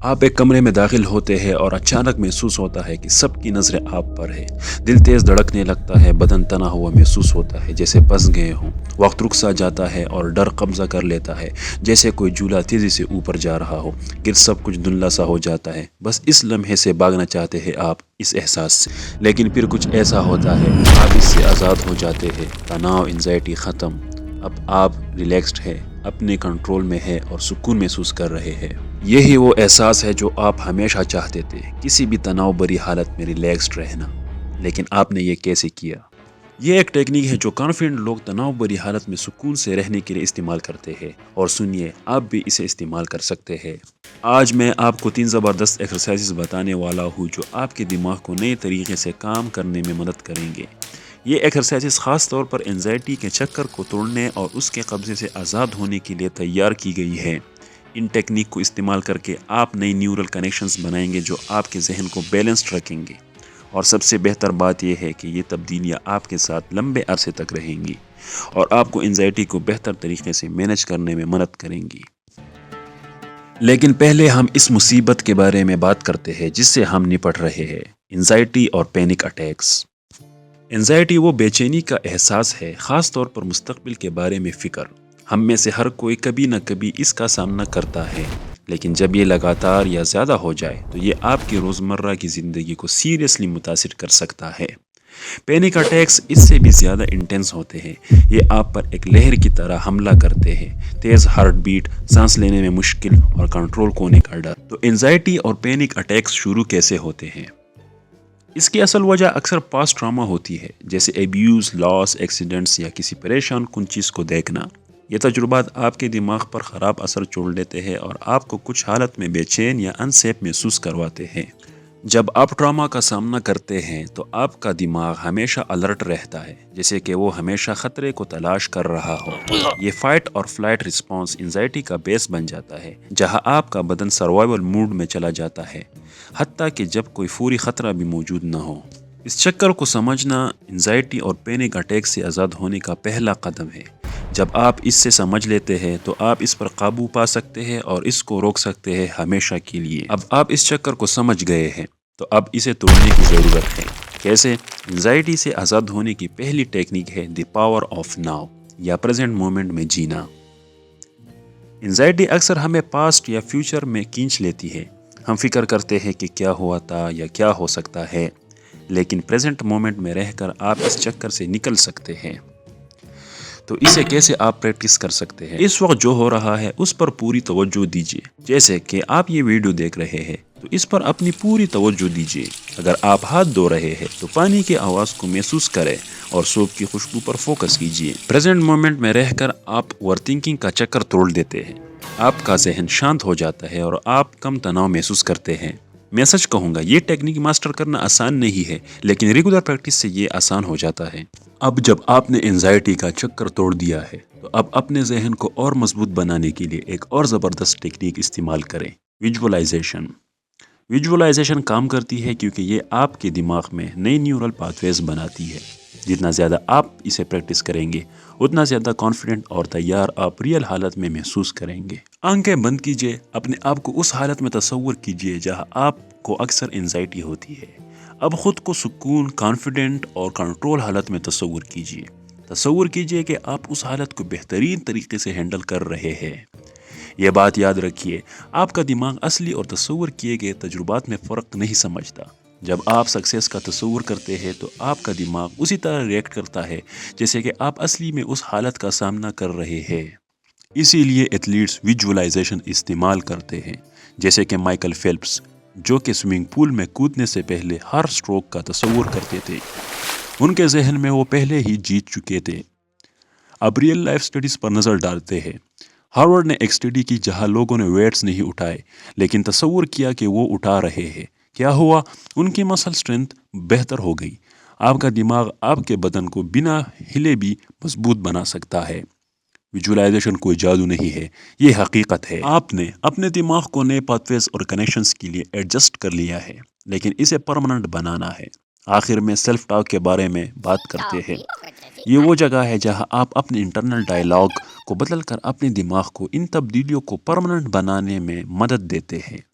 آپ ایک کمرے میں داخل ہوتے ہیں اور اچانک محسوس ہوتا ہے کہ سب کی نظریں آپ پر ہے۔ دل تیز دھڑکنے لگتا ہے، بدن تنا ہوا محسوس ہوتا ہے جیسے پھنس گئے ہوں۔ وقت رک سا جاتا ہے اور ڈر قبضہ کر لیتا ہے جیسے کوئی جھولا تیزی سے اوپر جا رہا ہو۔ گر سب کچھ دھندلا سا ہو جاتا ہے، بس اس لمحے سے بھاگنا چاہتے ہیں آپ اس احساس سے، لیکن پھر کچھ ایسا ہوتا ہے آپ اس سے آزاد ہو جاتے ہیں۔ تناؤ، انزائٹی ختم، اب آپ ریلیکسڈ ہے، اپنے کنٹرول میں ہے اور سکون محسوس کر رہے ہیں۔ یہی وہ احساس ہے جو آپ ہمیشہ چاہتے تھے، کسی بھی تناؤ بری حالت میں ریلیکسڈ رہنا۔ لیکن آپ نے یہ کیسے کیا؟ یہ ایک ٹیکنیک ہے جو کانفیڈنٹ لوگ تناؤ بری حالت میں سکون سے رہنے کے لیے استعمال کرتے ہیں، اور سنیے آپ بھی اسے استعمال کر سکتے ہیں۔ آج میں آپ کو 3 زبردست ایکسرسائزز بتانے والا ہوں جو آپ کے دماغ کو نئے طریقے سے کام کرنے میں مدد کریں گے۔ یہ ایکسرسائزز خاص طور پر انزائٹی کے چکر کو توڑنے اور اس کے قبضے سے آزاد ہونے کے لیے تیار کی گئی ہے۔ ان ٹیکنیک کو استعمال کر کے آپ نئی نیورل کنیکشنز بنائیں گے جو آپ کے ذہن کو بیلنسڈ رکھیں گے، اور سب سے بہتر بات یہ ہے کہ یہ تبدیلیاں آپ کے ساتھ لمبے عرصے تک رہیں گی اور آپ کو انزائٹی کو بہتر طریقے سے مینج کرنے میں مدد کریں گی۔ لیکن پہلے ہم اس مصیبت کے بارے میں بات کرتے ہیں جس سے ہم نپٹ رہے ہیں، انزائٹی اور پینک اٹیکس۔ انزائٹی وہ بے چینی کا احساس ہے، خاص طور پر مستقبل کے بارے میں فکر۔ ہم میں سے ہر کوئی کبھی نہ کبھی اس کا سامنا کرتا ہے، لیکن جب یہ لگاتار یا زیادہ ہو جائے تو یہ آپ کی روزمرہ کی زندگی کو سیریسلی متاثر کر سکتا ہے۔ پینک اٹیکس اس سے بھی زیادہ انٹینس ہوتے ہیں۔ یہ آپ پر ایک لہر کی طرح حملہ کرتے ہیں، تیز ہارٹ بیٹ، سانس لینے میں مشکل اور کنٹرول کھونے کا ڈر۔ تو انزائٹی اور پینک اٹیکس شروع کیسے ہوتے ہیں؟ اس کی اصل وجہ اکثر پاسٹ ٹراما ہوتی ہے، جیسے ایبیوز، لاس، ایکسیڈنٹس یا کسی پریشان کن چیز کو دیکھنا۔ یہ تجربات آپ کے دماغ پر خراب اثر چھوڑ دیتے ہیں اور آپ کو کچھ حالت میں بے چین یا انسیف محسوس کرواتے ہیں۔ جب آپ ٹراما کا سامنا کرتے ہیں تو آپ کا دماغ ہمیشہ الرٹ رہتا ہے، جیسے کہ وہ ہمیشہ خطرے کو تلاش کر رہا ہو۔ یہ فائٹ اور فلائٹ رسپانس انزائٹی کا بیس بن جاتا ہے، جہاں آپ کا بدن سروائیول موڈ میں چلا جاتا ہے، حتیٰ کہ جب کوئی فوری خطرہ بھی موجود نہ ہو۔ اس چکر کو سمجھنا انزائٹی اور پینک اٹیک سے آزاد ہونے کا پہلا قدم ہے۔ جب آپ اس سے سمجھ لیتے ہیں تو آپ اس پر قابو پا سکتے ہیں اور اس کو روک سکتے ہیں ہمیشہ کے لیے۔ اب آپ اس چکر کو سمجھ گئے ہیں تو اب اسے توڑنے کی ضرورت ہے۔ کیسے؟ انزائٹی سے آزاد ہونے کی پہلی ٹیکنیک ہے دی پاور آف ناؤ، یا پریزنٹ مومنٹ میں جینا۔ انزائٹی اکثر ہمیں پاسٹ یا فیوچر میں کھینچ لیتی ہے۔ ہم فکر کرتے ہیں کہ کیا ہوا تھا یا کیا ہو سکتا ہے، لیکن پریزنٹ مومنٹ میں رہ کر آپ اس چکر سے نکل سکتے ہیں۔ تو اسے کیسے آپ پریکٹس کر سکتے ہیں؟ اس وقت جو ہو رہا ہے اس پر پوری توجہ دیجیے۔ جیسے کہ آپ یہ ویڈیو دیکھ رہے ہیں تو اس پر اپنی پوری توجہ دیجیے۔ اگر آپ ہاتھ دھو رہے ہیں تو پانی کی آواز کو محسوس کریں اور سوپ کی خوشبو پر فوکس کیجیے۔ پریزنٹ مومنٹ میں رہ کر آپ اوور تھنکنگ کا چکر توڑ دیتے ہیں، آپ کا ذہن شانت ہو جاتا ہے اور آپ کم تناؤ محسوس کرتے ہیں۔ میں سچ کہوں گا، یہ ٹیکنیک ماسٹر کرنا آسان نہیں ہے، لیکن ریگولر پریکٹس سے یہ آسان ہو جاتا ہے۔ اب جب آپ نے انزائٹی کا چکر توڑ دیا ہے تو اب اپنے ذہن کو اور مضبوط بنانے کے لیے ایک اور زبردست ٹیکنیک استعمال کریں، ویژولائزیشن۔ ویژولائزیشن کام کرتی ہے کیونکہ یہ آپ کے دماغ میں نئی نیورل پاتھ ویز بناتی ہے۔ جتنا زیادہ آپ اسے پریکٹس کریں گے اتنا زیادہ کانفیڈنٹ اور تیار آپ ریئل حالت میں محسوس کریں گے۔ آنکھیں بند کیجیے، اپنے آپ کو اس حالت میں تصور کیجیے جہاں آپ کو اکثر انزائٹی ہوتی ہے۔ اب خود کو سکون، کانفیڈنٹ اور کنٹرول حالت میں تصور کیجیے۔ تصور کیجیے کہ آپ اس حالت کو بہترین طریقے سے ہینڈل کر رہے ہیں۔ یہ بات یاد رکھیے، آپ کا دماغ اصلی اور تصور کیے گئے تجربات میں فرق نہیں سمجھتا۔ جب آپ سکسیس کا تصور کرتے ہیں تو آپ کا دماغ اسی طرح ریئیکٹ کرتا ہے جیسے کہ آپ اصلی میں اس حالت کا سامنا کر رہے ہیں۔ اسی لیے ایتھلیٹس ویژولائزیشن استعمال کرتے ہیں، جیسے کہ مائیکل فیلپس، جو کہ سوئمنگ پول میں کودنے سے پہلے ہر سٹروک کا تصور کرتے تھے۔ ان کے ذہن میں وہ پہلے ہی جیت چکے تھے۔ اب ریئل لائف سٹڈیز پر نظر ڈالتے ہیں۔ ہارورڈ نے ایک سٹڈی کی جہاں لوگوں نے ویٹس نہیں اٹھائے لیکن تصور کیا کہ وہ اٹھا رہے ہیں۔ کیا ہوا؟ ان کی مسل سٹرینتھ بہتر ہو گئی۔ آپ کا دماغ آپ کے بدن کو بنا ہلے بھی مضبوط بنا سکتا ہے۔ ویژولائزیشن کوئی جادو نہیں ہے، یہ حقیقت ہے۔ آپ نے اپنے دماغ کو نئے پاتھ ویز اور کنیکشنز کے لیے ایڈجسٹ کر لیا ہے، لیکن اسے پرماننٹ بنانا ہے۔ آخر میں سیلف ٹاک کے بارے میں بات کرتے ہیں۔ یہ وہ جگہ ہے جہاں آپ اپنے انٹرنل ڈائلاگ کو بدل کر اپنے دماغ کو ان تبدیلیوں کو پرماننٹ بنانے میں مدد دیتے ہیں۔